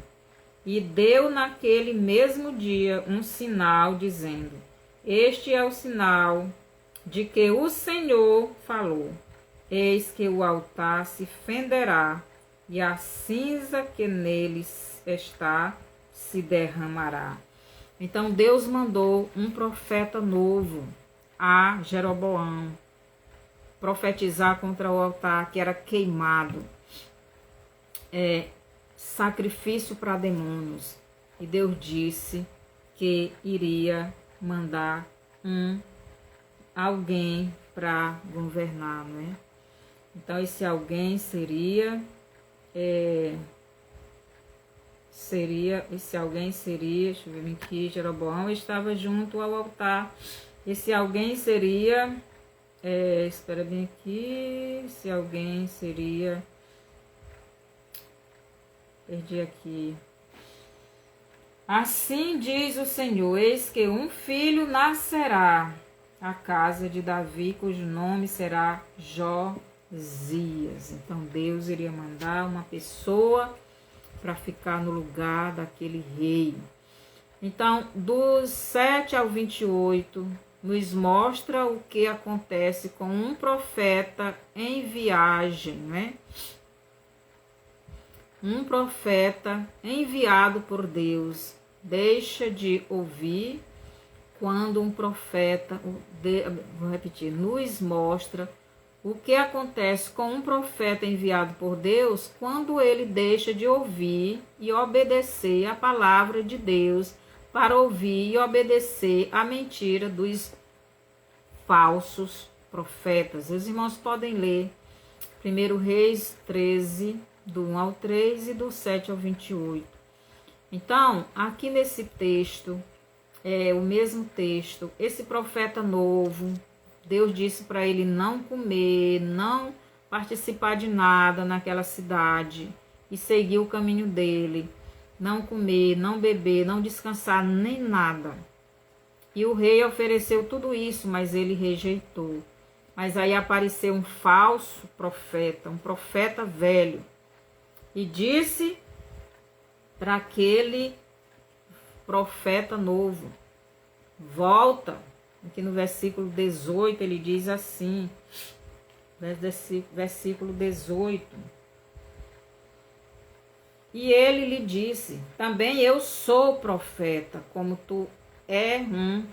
E deu naquele mesmo dia um sinal, dizendo: Este é o sinal de que o Senhor falou. Eis que o altar se fenderá, e a cinza que nele está se derramará. Então Deus mandou um profeta novo a Jeroboão profetizar contra o altar que era queimado, sacrifício para demônios. E Deus disse que iria mandar alguém para governar, né? Então esse alguém seria, deixa eu ver aqui, Jeroboão estava junto ao altar. Esse alguém seria, espera bem aqui, esse alguém seria, perdi aqui. Assim diz o Senhor: eis que um filho nascerá à casa de Davi, cujo nome será Josias. Então Deus iria mandar uma pessoa para ficar no lugar daquele rei. Então, dos 7 ao 28, nos mostra o que acontece com um profeta em viagem, né? Um profeta enviado por Deus deixa de ouvir quando um profeta, vou repetir, nos mostra o que acontece com um profeta enviado por Deus quando ele deixa de ouvir e obedecer a palavra de Deus para ouvir e obedecer a mentira dos falsos profetas. Os irmãos podem ler 1 Reis 13, do 1 ao 3 e do 7 ao 28. Então, aqui nesse texto, o mesmo texto, esse profeta novo, Deus disse para ele não comer, não participar de nada naquela cidade e seguir o caminho dele. Não comer, não beber, não descansar, nem nada. E o rei ofereceu tudo isso, mas ele rejeitou. Mas aí apareceu um falso profeta, um profeta velho, e disse para aquele profeta novo: volta. Aqui no versículo 18 ele diz assim, versículo 18: E ele lhe disse: também eu sou profeta, como tu és um.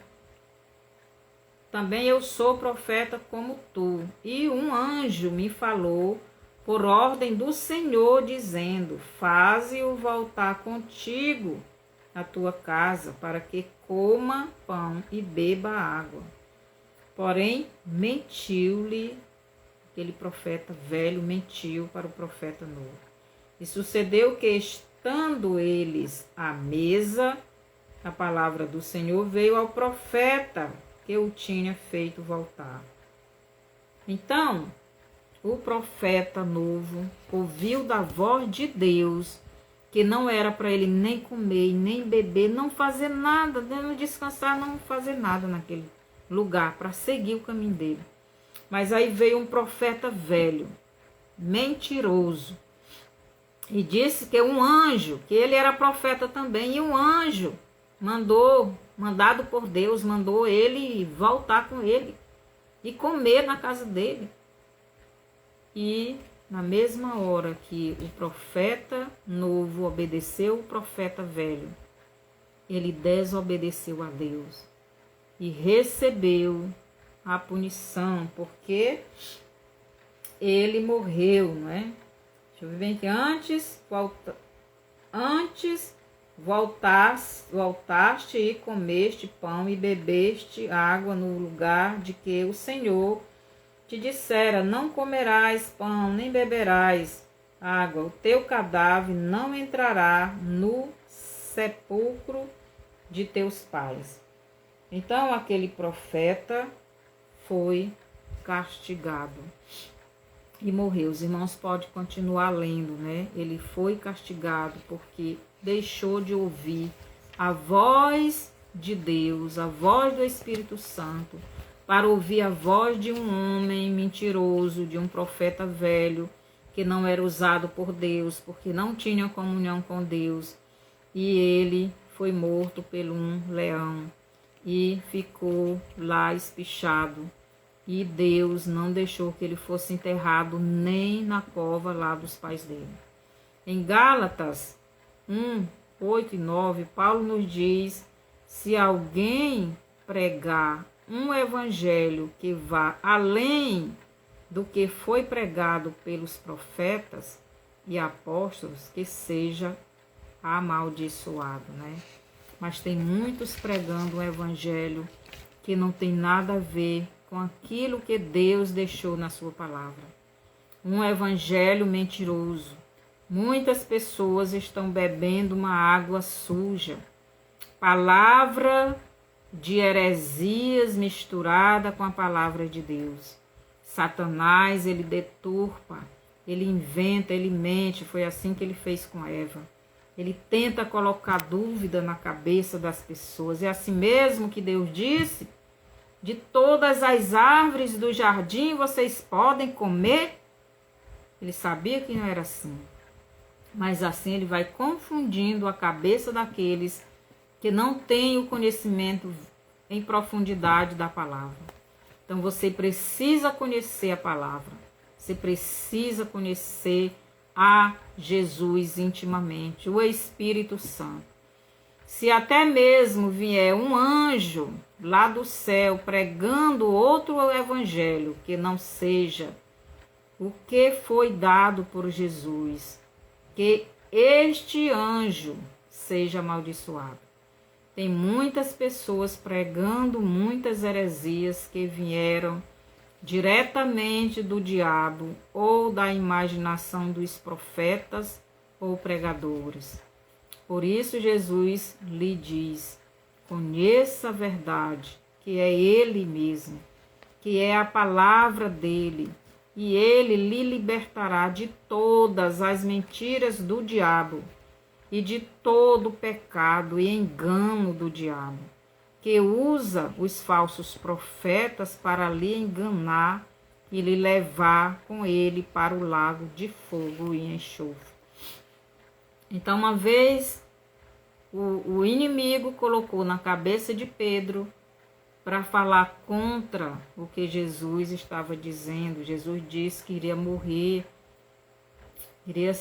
Também eu sou profeta como tu. E um anjo me falou por ordem do Senhor, dizendo: faze-o voltar contigo à tua casa, para que coma pão e beba água. Porém, mentiu-lhe, aquele profeta velho mentiu para o profeta novo. E sucedeu que, estando eles à mesa, a palavra do Senhor veio ao profeta que o tinha feito voltar. Então, o profeta novo ouviu da voz de Deus que não era para ele nem comer, nem beber, não fazer nada, não descansar, não fazer nada naquele lugar para seguir o caminho dele. Mas aí veio um profeta velho, mentiroso, e disse que um anjo, que ele era profeta também, e um anjo mandado por Deus, mandou ele voltar com ele e comer na casa dele. E na mesma hora que o profeta novo obedeceu o profeta velho, ele desobedeceu a Deus e recebeu a punição, porque ele morreu, não é? Deixa eu ver bem que antes voltaste e comeste pão e bebeste água no lugar de que o Senhor te dissera: não comerás pão, nem beberás água, o teu cadáver não entrará no sepulcro de teus pais. Então aquele profeta foi castigado e morreu. Os irmãos podem continuar lendo, né? Ele foi castigado porque deixou de ouvir a voz de Deus, a voz do Espírito Santo, para ouvir a voz de um homem mentiroso, de um profeta velho, que não era usado por Deus, porque não tinha comunhão com Deus. E ele foi morto por um leão e ficou lá espichado. E Deus não deixou que ele fosse enterrado nem na cova lá dos pais dele. Em Gálatas 1, 8 e 9, Paulo nos diz: se alguém pregar um evangelho que vá além do que foi pregado pelos profetas e apóstolos, que seja amaldiçoado, né? Mas tem muitos pregando um evangelho que não tem nada a ver com aquilo que Deus deixou na sua palavra. Um evangelho mentiroso. Muitas pessoas estão bebendo uma água suja. Palavra de heresias misturada com a palavra de Deus. Satanás, ele deturpa, ele inventa, ele mente. Foi assim que ele fez com Eva. Ele tenta colocar dúvida na cabeça das pessoas. É assim mesmo que Deus disse: de todas as árvores do jardim vocês podem comer? Ele sabia que não era assim. Mas assim ele vai confundindo a cabeça daqueles que não têm o conhecimento em profundidade da palavra. Então você precisa conhecer a palavra. Você precisa conhecer a Jesus intimamente, o Espírito Santo. Se até mesmo vier um anjo lá do céu pregando outro evangelho que não seja o que foi dado por Jesus, que este anjo seja amaldiçoado. Tem muitas pessoas pregando muitas heresias que vieram diretamente do diabo ou da imaginação dos profetas ou pregadores. Por isso Jesus lhe diz: conheça a verdade, que é Ele mesmo, que é a palavra dele, e Ele lhe libertará de todas as mentiras do diabo e de todo o pecado e engano do diabo, que usa os falsos profetas para lhe enganar e lhe levar com ele para o lago de fogo e enxofre. Então, uma vez, o inimigo colocou na cabeça de Pedro para falar contra o que Jesus estava dizendo. Jesus disse que iria morrer, iria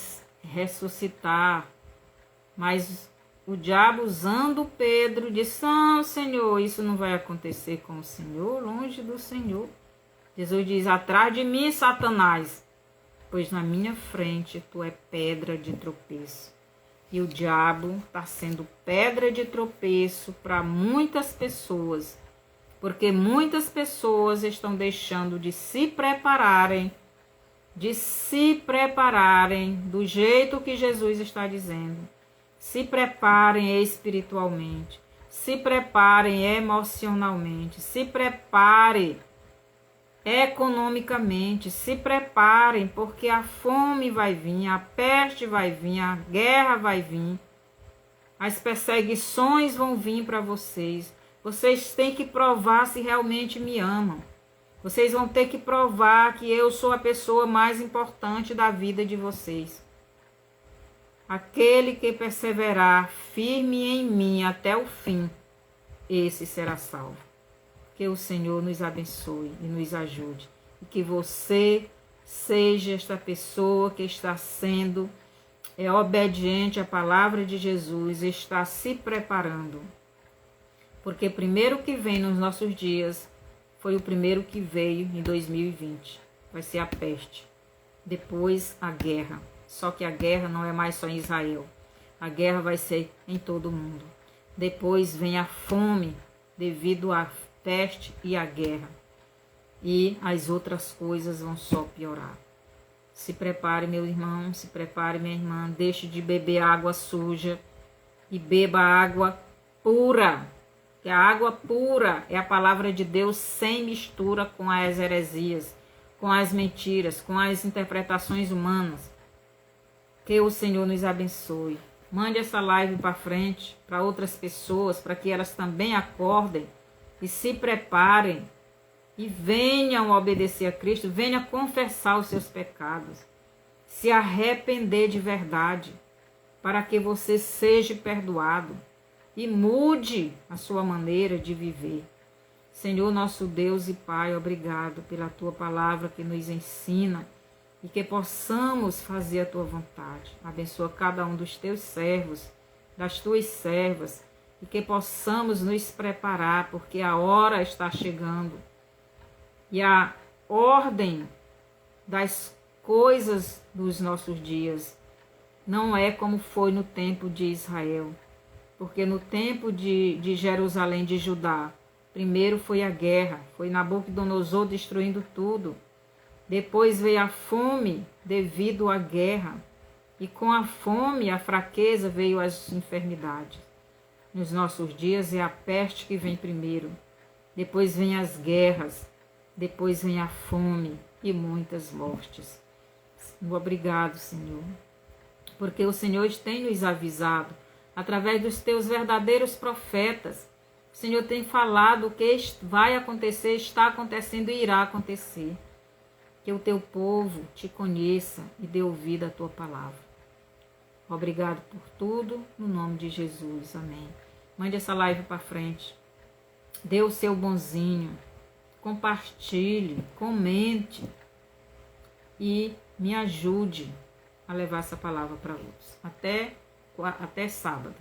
ressuscitar, mas o diabo, usando Pedro, disse: não, Senhor, isso não vai acontecer com o Senhor, longe do Senhor. Jesus diz: atrás de mim, Satanás, pois na minha frente tu é pedra de tropeço. E o diabo está sendo pedra de tropeço para muitas pessoas, porque muitas pessoas estão deixando de se prepararem do jeito que Jesus está dizendo. Se preparem espiritualmente, se preparem emocionalmente, se preparem economicamente. Se preparem, porque a fome vai vir, a peste vai vir, a guerra vai vir, as perseguições vão vir para vocês. Vocês têm que provar se realmente me amam. Vocês vão ter que provar que eu sou a pessoa mais importante da vida de vocês. Aquele que perseverar firme em mim até o fim, esse será salvo. Que o Senhor nos abençoe e nos ajude. E que você seja esta pessoa que está sendo obediente à palavra de Jesus, está se preparando. Porque primeiro que vem nos nossos dias foi o primeiro que veio em 2020. Vai ser a peste. Depois a guerra. Só que a guerra não é mais só em Israel. A guerra vai ser em todo o mundo. Depois vem a fome devido à peste e à guerra. E as outras coisas vão só piorar. Se prepare, meu irmão, se prepare, minha irmã. Deixe de beber água suja e beba água pura. Que a água pura é a palavra de Deus sem mistura com as heresias, com as mentiras, com as interpretações humanas. Que o Senhor nos abençoe. Mande essa live para frente, para outras pessoas, para que elas também acordem e se preparem e venham obedecer a Cristo, venham confessar os seus pecados, se arrepender de verdade, para que você seja perdoado e mude a sua maneira de viver. Senhor nosso Deus e Pai, obrigado pela tua palavra que nos ensina e que possamos fazer a tua vontade. Abençoa cada um dos teus servos, das tuas servas, e que possamos nos preparar, porque a hora está chegando. E a ordem das coisas dos nossos dias não é como foi no tempo de Israel. Porque no tempo de Jerusalém, de Judá, primeiro foi a guerra, foi Nabucodonosor destruindo tudo. Depois veio a fome devido à guerra. E com a fome, a fraqueza, veio as enfermidades. Nos nossos dias é a peste que vem primeiro. Depois vem as guerras. Depois vem a fome e muitas mortes. Obrigado, Senhor. Porque o Senhor tem nos avisado, através dos teus verdadeiros profetas. O Senhor tem falado o que vai acontecer, está acontecendo e irá acontecer. Que o teu povo te conheça e dê ouvido à tua palavra. Obrigado por tudo, no nome de Jesus. Amém. Mande essa live para frente. Dê o seu bonzinho. Compartilhe, comente e me ajude a levar essa palavra para outros. Até sábado.